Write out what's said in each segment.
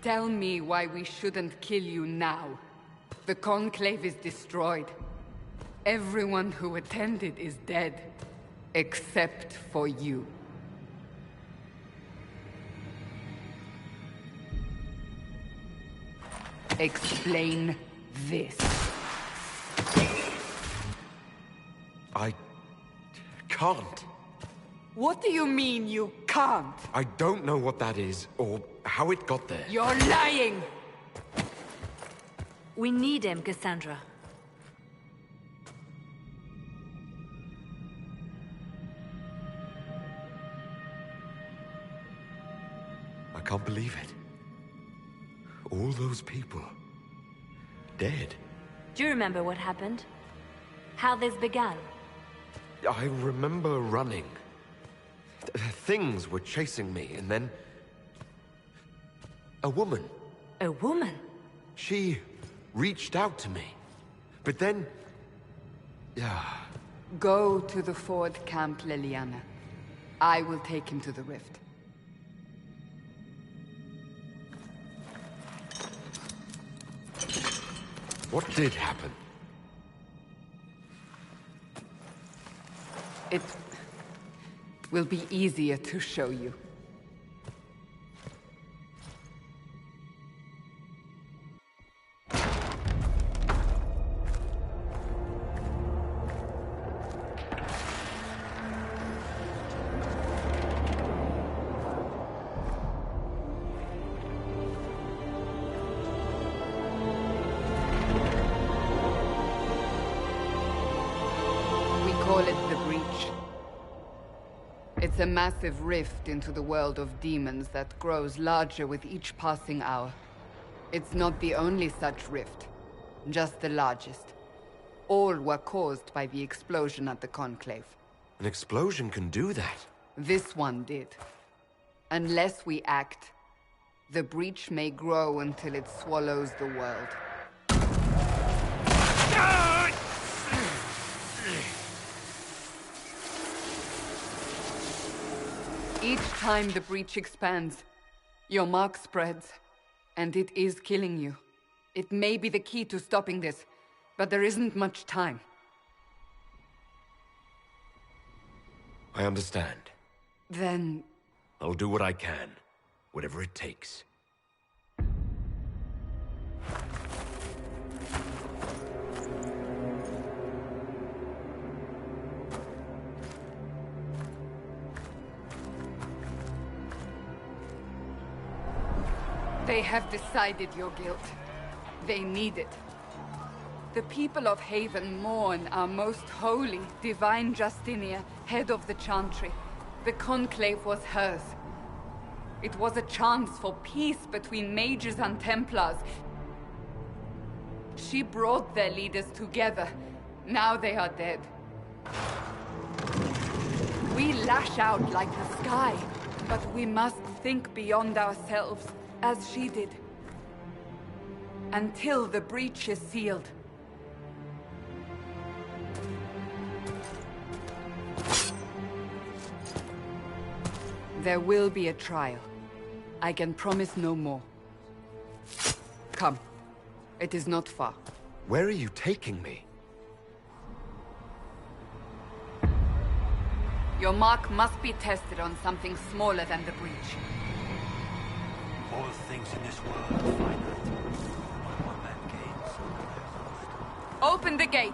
Tell me why we shouldn't kill you now. The Conclave is destroyed. Everyone who attended is dead. Except for you. Explain this. I can't. What do you mean you can't? I don't know what that is, or how it got there. You're lying! We need him, Cassandra. I can't believe it. All those people... dead. Do you remember what happened? How this began? I remember running. Things were chasing me, and then... a woman. A woman? She reached out to me. But then... Go to the Ford camp, Liliana. I will take him to the rift. What did happen? It will be easier to show you. It's a massive rift into the world of demons that grows larger with each passing hour. It's not the only such rift, just the largest. All were caused by the explosion at the Conclave. An explosion can do that? This one did. Unless we act, the breach may grow until it swallows the world. Each time the breach expands, your mark spreads, and it is killing you. It may be the key to stopping this, but there isn't much time. I understand. Then... I'll do what I can, whatever it takes. They have decided your guilt. They need it. The people of Haven mourn our most holy, divine Justinia, head of the Chantry. The Conclave was hers. It was a chance for peace between mages and Templars. She brought their leaders together. Now they are dead. We lash out like the sky, but we must think beyond ourselves. As she did. Until the breach is sealed. There will be a trial. I can promise no more. Come. It is not far. Where are you taking me? Your mark must be tested on something smaller than the breach. All things in this world are finite. One man gains, another lost. Open the gate.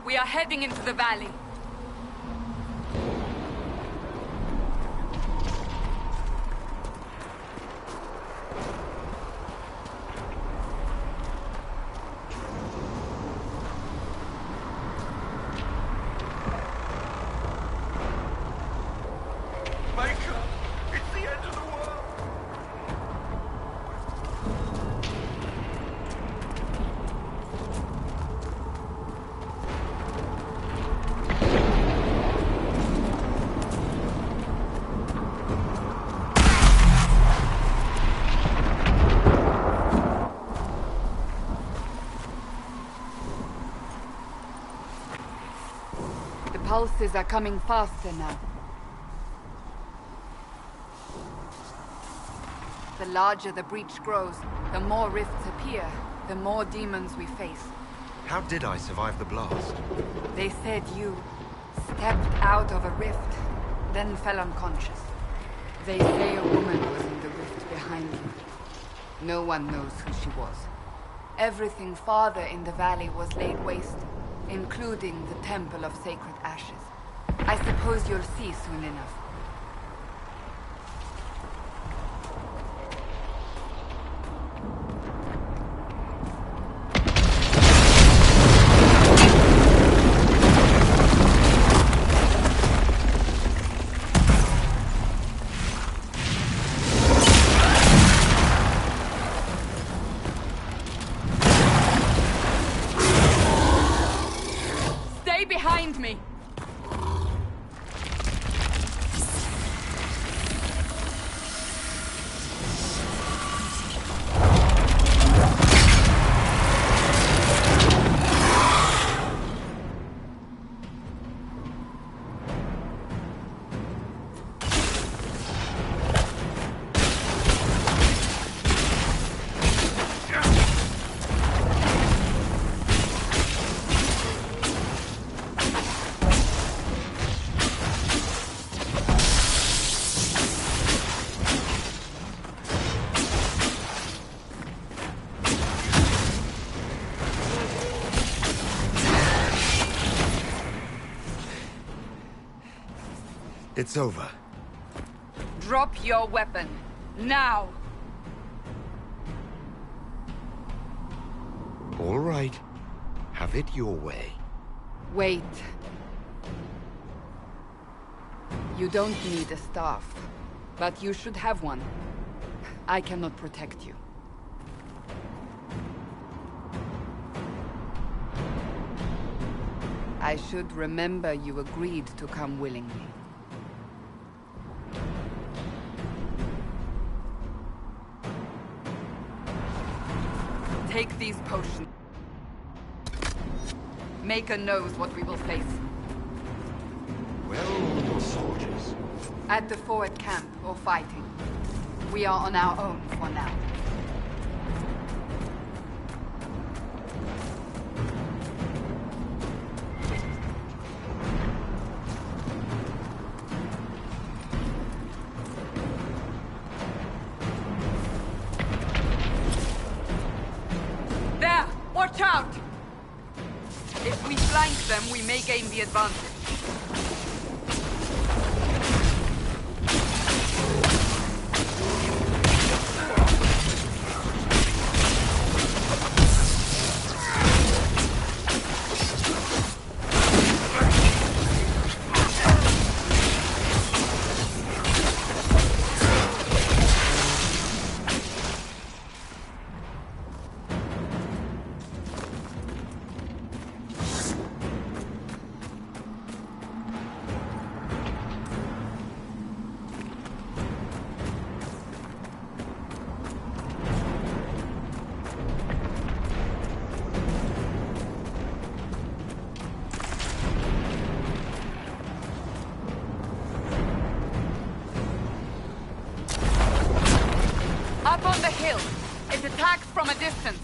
We are heading into the valley. Pulses are coming faster now. the larger the breach grows, the more rifts appear, the more demons we face. How did I survive the blast? They said you stepped out of a rift, then fell unconscious. They say a woman was in the rift behind you. No one knows who she was. Everything farther in the valley was laid waste, including the Temple of Sacred Ashes. I suppose you'll see soon enough. Behind me! It's over. Drop your weapon. Now! All right. Have it your way. Wait. You don't need a staff, but you should have one. I cannot protect you. I should remember you agreed to come willingly. Take these potions. Maker knows what we will face. Where are all your soldiers? At the forward camp, or fighting. We are on our own for now. There! Watch out! If we flank them, we may gain the advantage. Up on the hill. It attacks from a distance.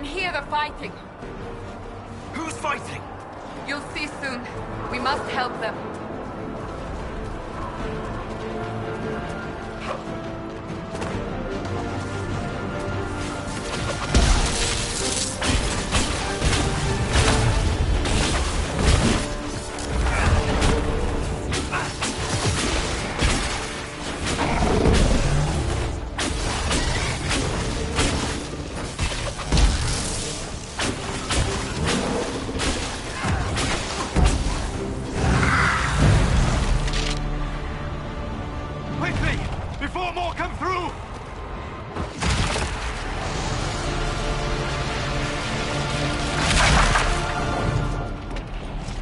can hear the fighting. Who's fighting? You'll see soon. We must help them. Before more come through!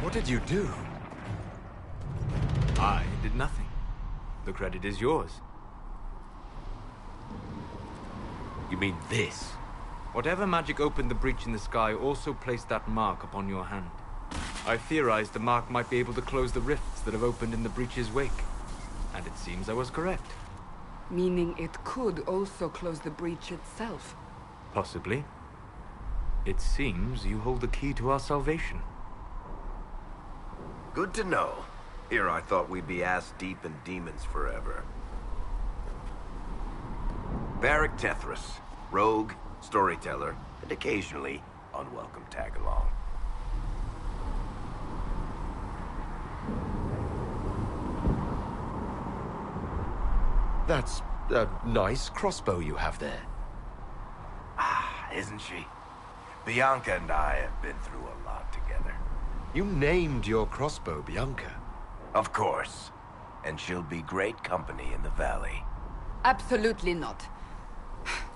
What did you do? I did nothing. The credit is yours. You mean this? Whatever magic opened the breach in the sky also placed that mark upon your hand. I theorized the mark might be able to close the rifts that have opened in the breach's wake. And it seems I was correct. Meaning it could also close the breach itself. Possibly. It seems you hold the key to our salvation. Good to know. Here I thought we'd be ass-deep in demons forever. Varric Tethras, rogue, storyteller, and occasionally unwelcome tag-along. That's a nice crossbow you have there. Ah, isn't she? Bianca and I have been through a lot together. You named your crossbow Bianca. Of course. And she'll be great company in the valley. Absolutely not.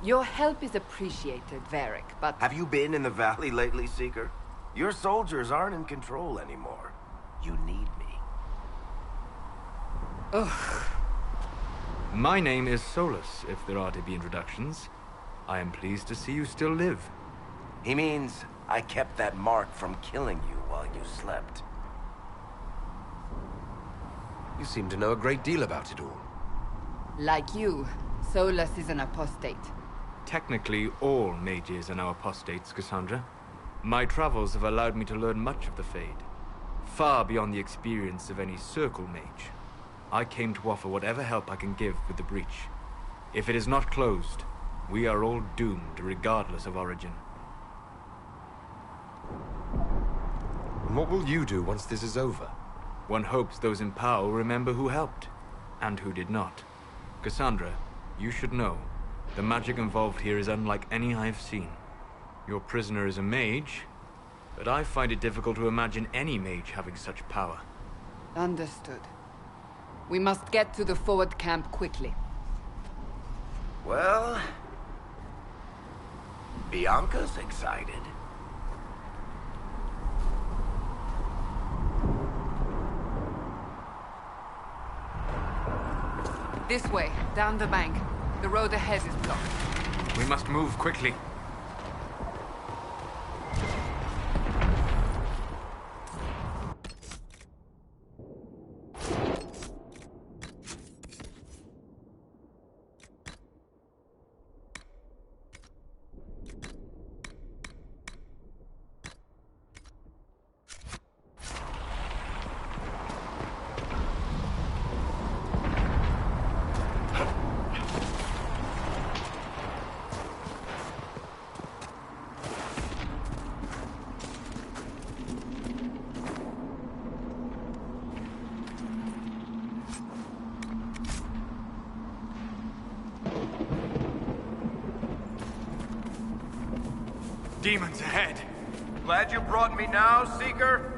Your help is appreciated, Varric, but... Have you been in the valley lately, Seeker? Your soldiers aren't in control anymore. You need me. Ugh. My name is Solus, if there are to be introductions. I am pleased to see you still live. He means I kept that mark from killing you while you slept. You seem to know a great deal about it all. Like you, Solus is an apostate. Technically, all mages are now apostates, Cassandra. My travels have allowed me to learn much of the Fade. Far beyond the experience of any circle mage. I came to offer whatever help I can give with the breach. If it is not closed, we are all doomed regardless of origin. And what will you do once this is over? One hopes those in power remember who helped, and who did not. Cassandra, you should know, the magic involved here is unlike any I have seen. Your prisoner is a mage, but I find it difficult to imagine any mage having such power. Understood. We must get to the forward camp quickly. Well... Bianca's excited. This way, down the bank. The road ahead is blocked. We must move quickly. Demons ahead! Glad you brought me now, Seeker?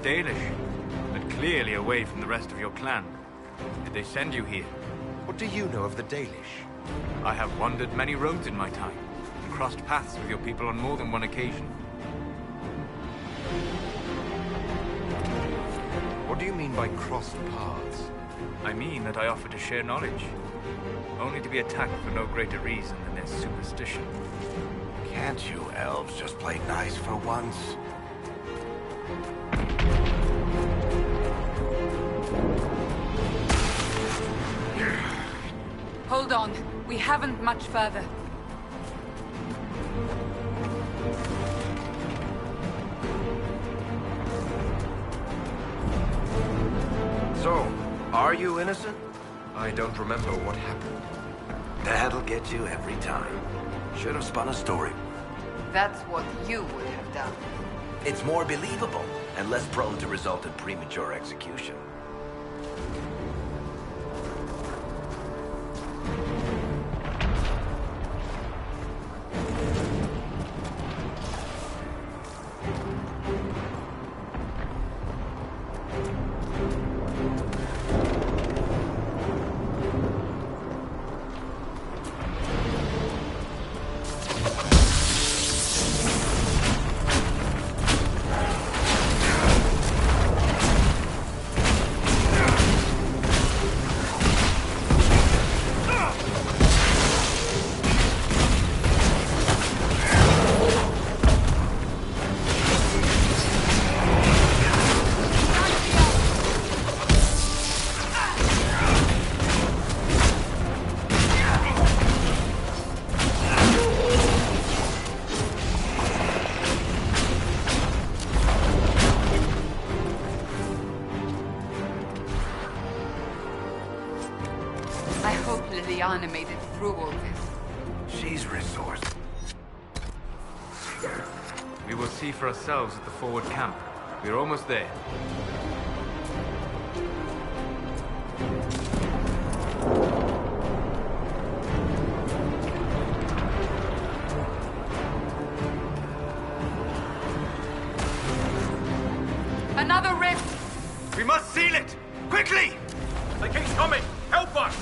Dalish, but clearly away from the rest of your clan. Did they send you here? What do you know of the Dalish? I have wandered many roads in my time, and crossed paths with your people on more than one occasion. What do you mean by crossed paths? I mean that I offer to share knowledge, only to be attacked for no greater reason than their superstition. Can't you elves just play nice for once? Hold on. We haven't much further. So, are you innocent? I don't remember what happened. That'll get you every time. Should have spun a story. That's what you would have done. It's more believable and less prone to result in premature execution. Liliana made it through all this. She's resourceful. We will see for ourselves at the forward camp. We're almost there. Another rift! We must seal it! Quickly! The king's coming! Help us!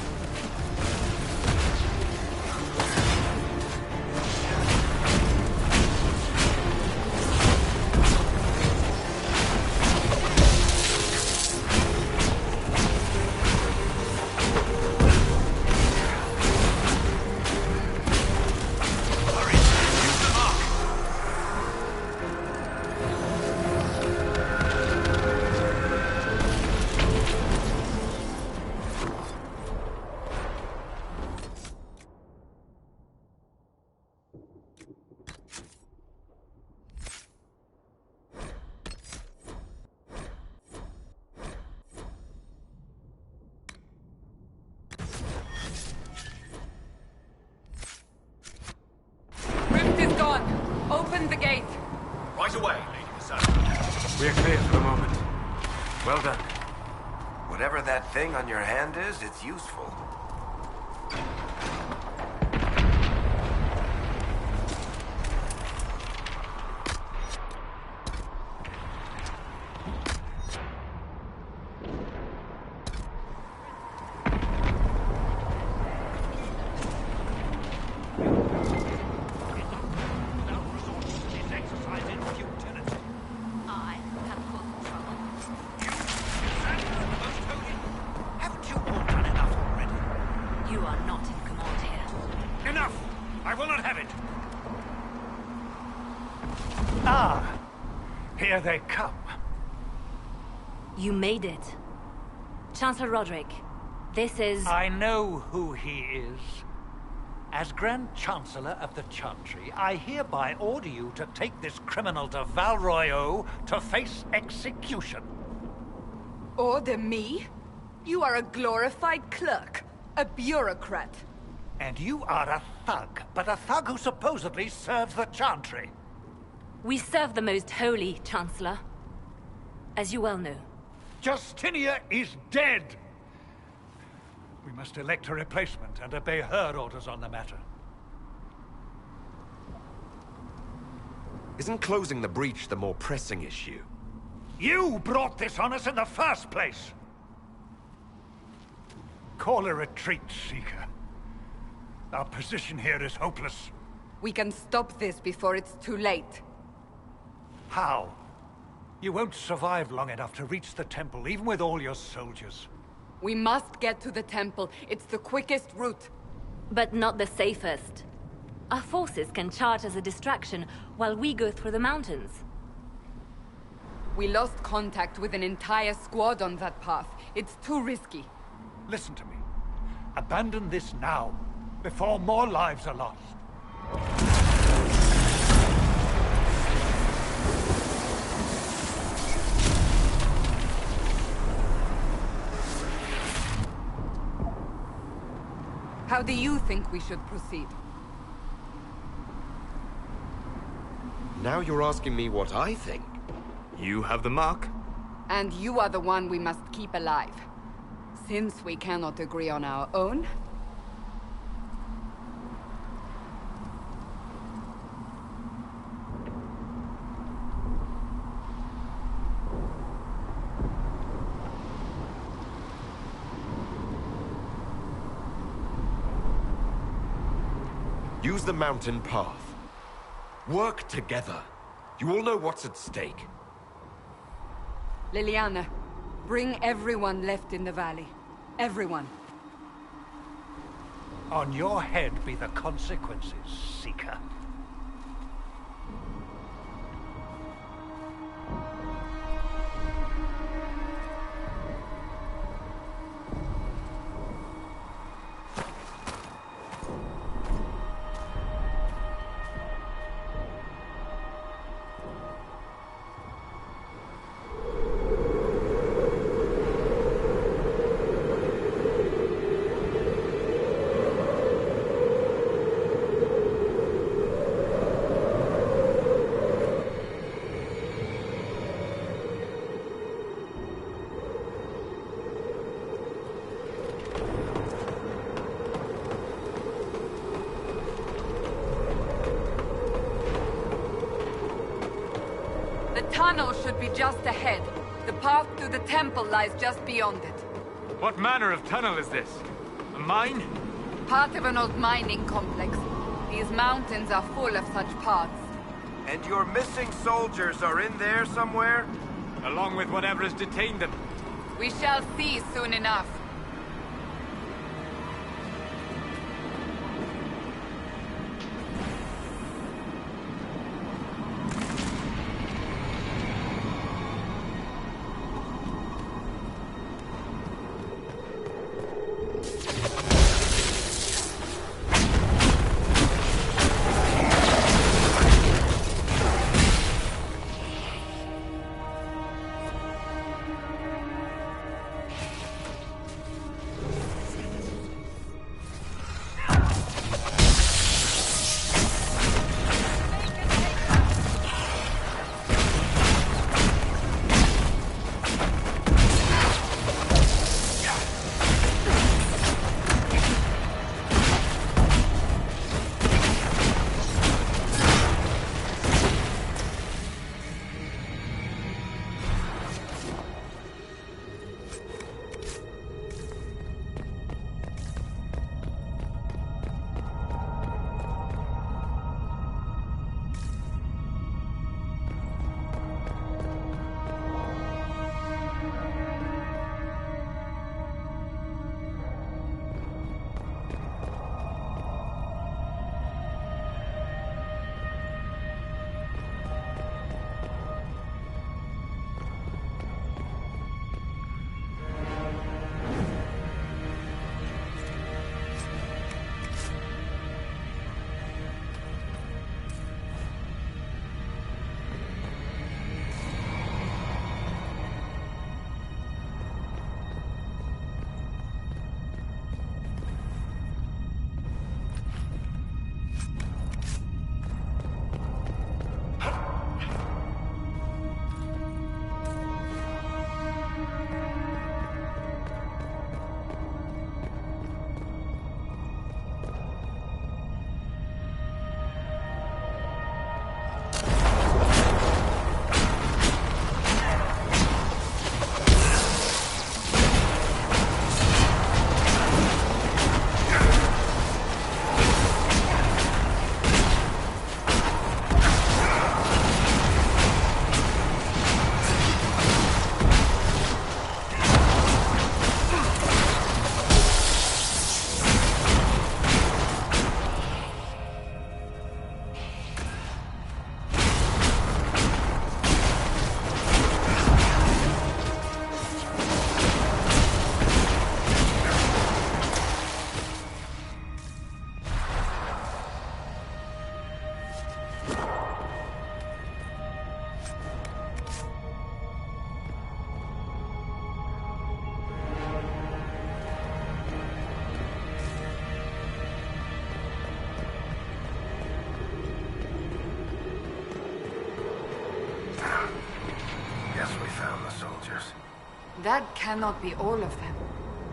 Open the gate. Right away, Lady Cassandra. We're clear for the moment. Well done. Whatever that thing on your hand is, it's useful. Here they come. You made it. Chancellor Roderick, this is... I know who he is. As Grand Chancellor of the Chantry, I hereby order you to take this criminal to Val Royeaux to face execution. Order me? You are a glorified clerk, a bureaucrat. And you are a thug, but a thug who supposedly serves the Chantry. We serve the most holy, Chancellor. As you well know. Justinia is dead! We must elect a replacement and obey her orders on the matter. Isn't closing the breach the more pressing issue? You brought this on us in the first place! Call a retreat, Seeker. Our position here is hopeless. We can stop this before it's too late. How? You won't survive long enough to reach the temple, even with all your soldiers. We must get to the temple. It's the quickest route. But not the safest. Our forces can charge as a distraction while we go through the mountains. We lost contact with an entire squad on that path. It's too risky. Listen to me. Abandon this now, before more lives are lost. How do you think we should proceed? Now you're asking me what I think. You have the mark. And you are the one we must keep alive. Since we cannot agree on our own... Use the mountain path. Work together. You all know what's at stake. Liliana, bring everyone left in the valley. Everyone. On your head be the consequences, Seeker. The tunnel should be just ahead. The path to the temple lies just beyond it. What manner of tunnel is this? A mine? Part of an old mining complex. These mountains are full of such paths. And your missing soldiers are in there somewhere? Along with whatever has detained them. We shall see soon enough. down the soldiers. That cannot be all of them.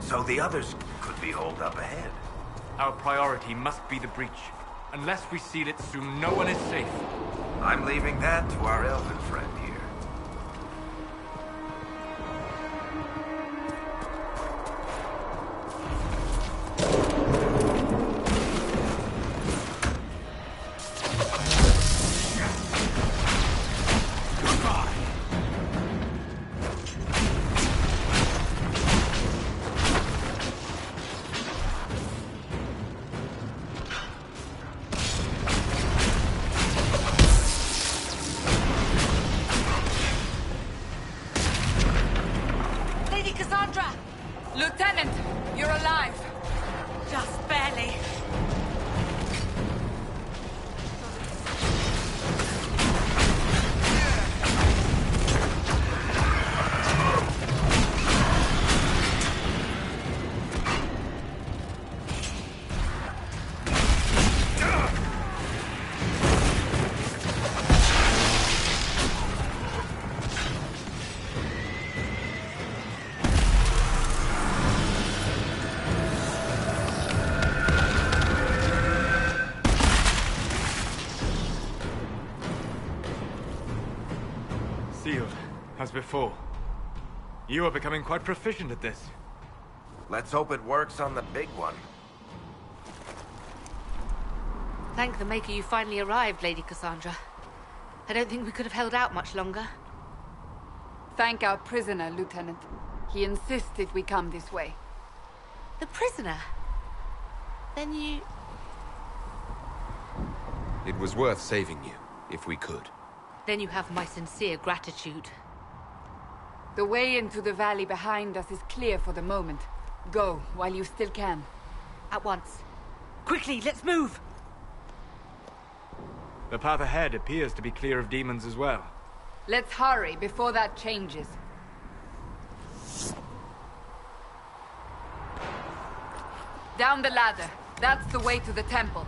So the others could be holed up ahead. Our priority must be the breach. Unless we seal it soon, no one is safe. I'm leaving that to our elven friend here. Lieutenant, you're alive. Just barely. Sealed, as before. You are becoming quite proficient at this. Let's hope it works on the big one. Thank the Maker you finally arrived, Lady Cassandra. I don't think we could have held out much longer. Thank our prisoner, Lieutenant. He insisted we come this way. The prisoner? Then you... It was worth saving you, if we could. Then you have my sincere gratitude. The way into the valley behind us is clear for the moment. Go, while you still can. At once. Quickly, let's move! The path ahead appears to be clear of demons as well. Let's hurry before that changes. Down the ladder. That's the way to the temple.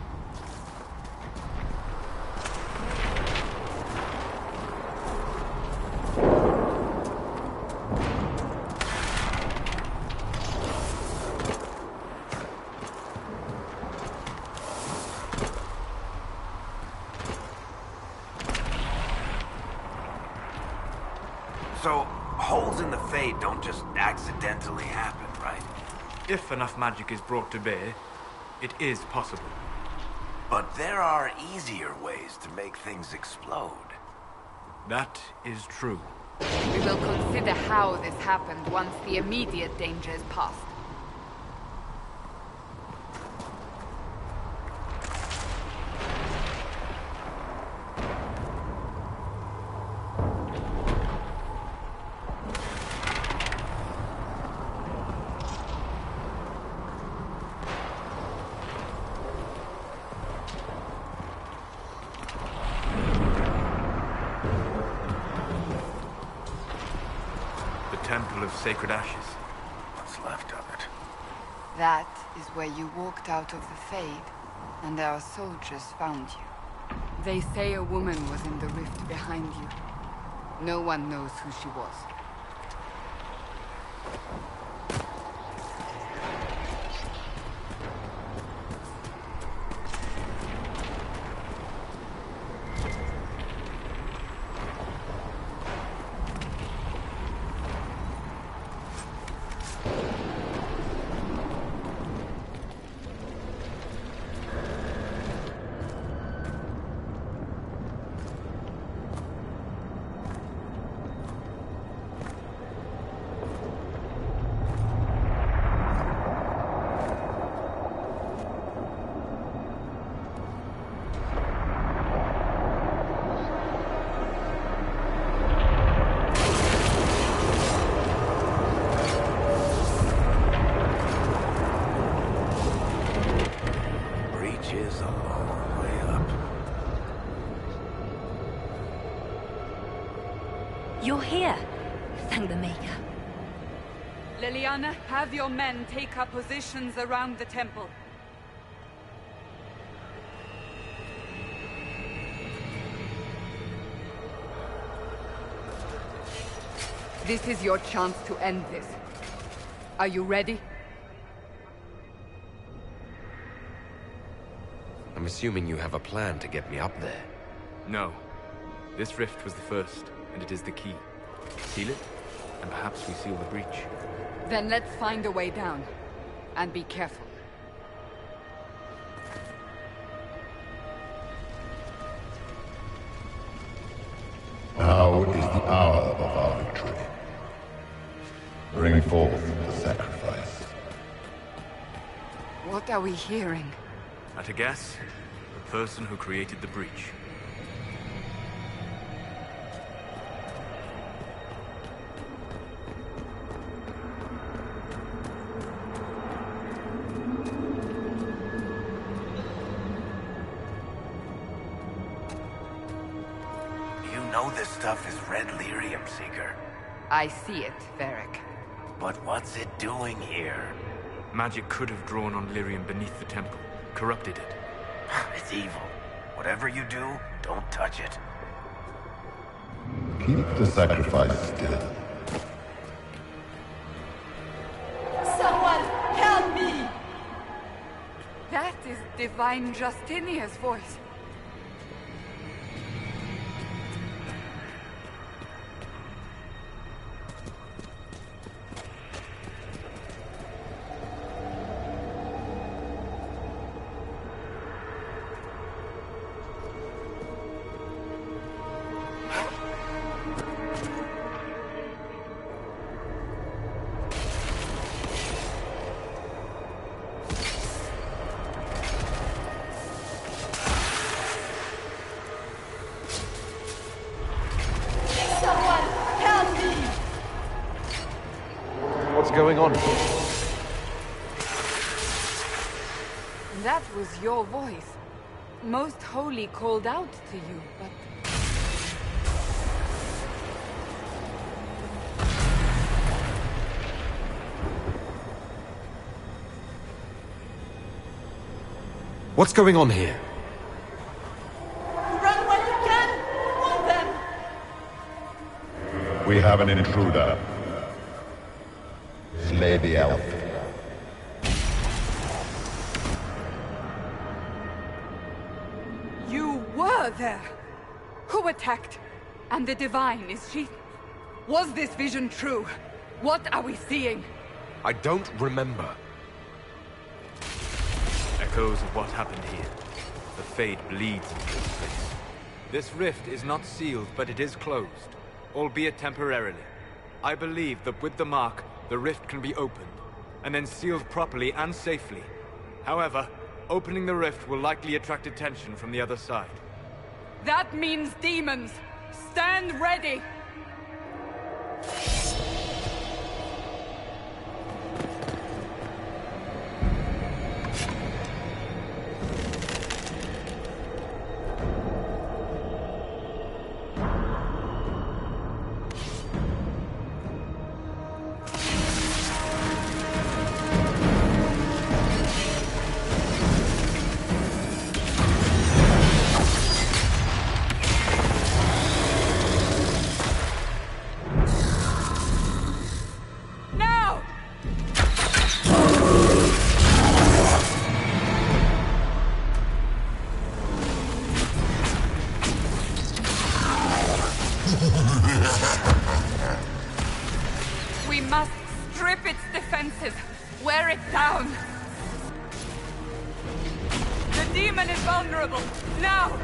So, holes in the Fade don't just accidentally happen, right? If enough magic is brought to bear, it is possible. But there are easier ways to make things explode. That is true. We will consider how this happened once the immediate danger is past. Temple of Sacred Ashes. What's left of it? That is where you walked out of the Fade, and our soldiers found you. They say a woman was in the rift behind you. No one knows who she was. Is a long way up. You're here. Thank the Maker. Leliana, have your men take up positions around the temple. This is your chance to end this. Are you ready? I'm assuming you have a plan to get me up there. No. This rift was the first, and it is the key. Seal it, and perhaps we seal the breach. Then let's find a way down. And be careful. Now is the hour of our victory. Bring forth the sacrifice. What are we hearing? At a guess, the person who created the breach. You know this stuff is red lyrium, Seeker. I see it, Varric. But what's it doing here? Magic could have drawn on lyrium beneath the temple, corrupted it. It's evil. Whatever you do, don't touch it. Keep the sacrifice still. Someone help me! That is Divine Justinia's voice. What's going on? That was your voice. Most Holy called out to you, but... What's going on here? Run when you can! Hold them! We have an intruder. Slay the elf. You were there! Who attacked? And the Divine, is she... Was this vision true? What are we seeing? I don't remember. Echoes of what happened here. The Fade bleeds into this place. This rift is not sealed, but it is closed, albeit temporarily. I believe that with the mark, the rift can be opened, and then sealed properly and safely. However, opening the rift will likely attract attention from the other side. That means demons! Stand ready! We must strip its defenses, wear it down. The demon is vulnerable, now!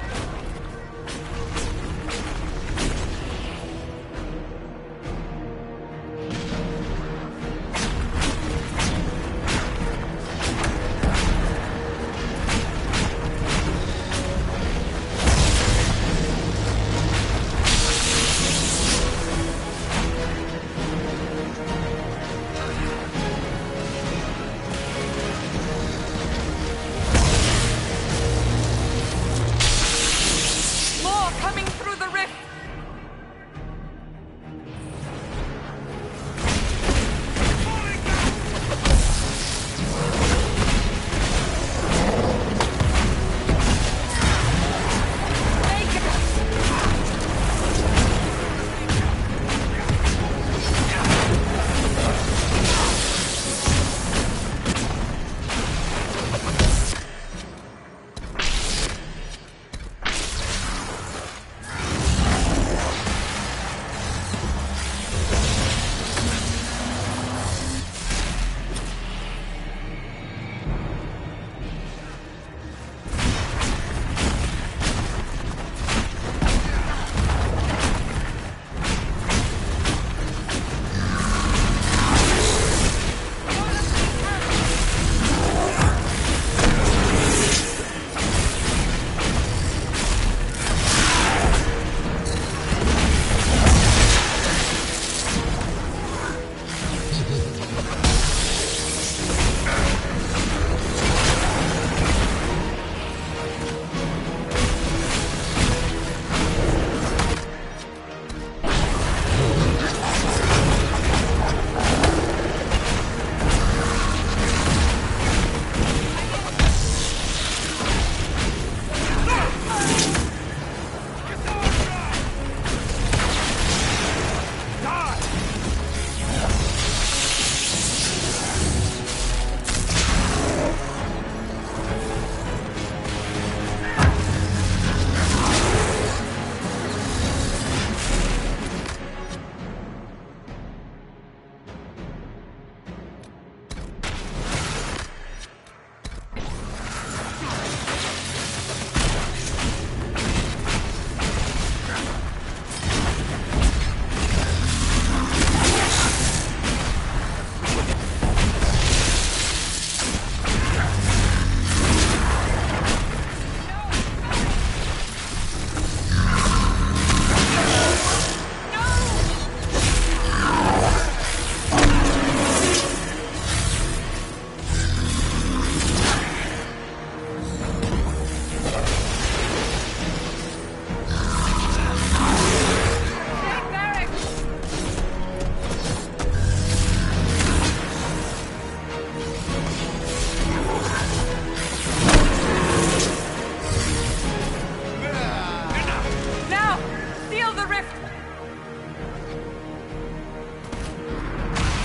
the rift!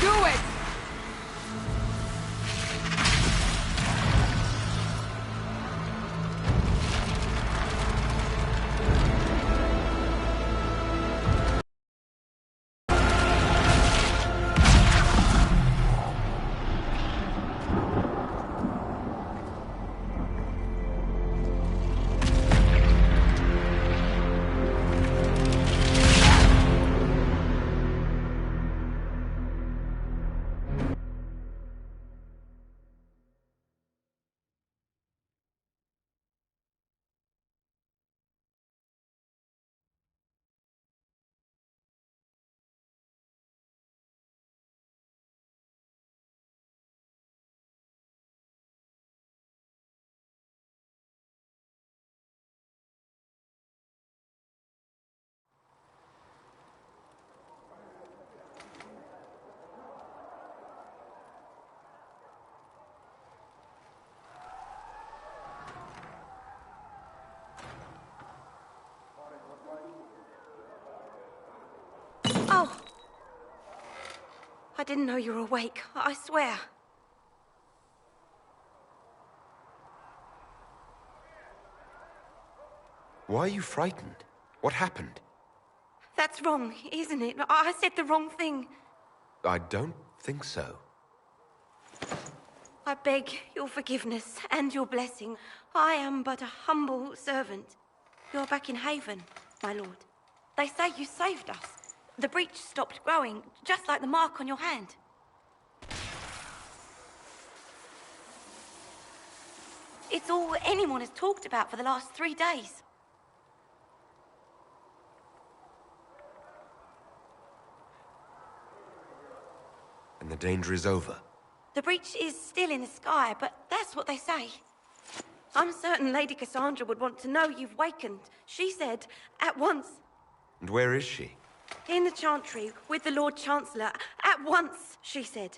Do it! Oh! I didn't know you were awake, I swear. Why are you frightened? What happened? That's wrong, isn't it? I said the wrong thing. I don't think so. I beg your forgiveness and your blessing. I am but a humble servant. You're back in Haven, my lord. They say you saved us. The breach stopped growing, just like the mark on your hand. It's all anyone has talked about for the last 3 days. And the danger is over. The breach is still in the sky, but that's what they say. I'm certain Lady Cassandra would want to know you've wakened. She said, at once. And where is she? In the Chantry, with the Lord Chancellor. At once, she said.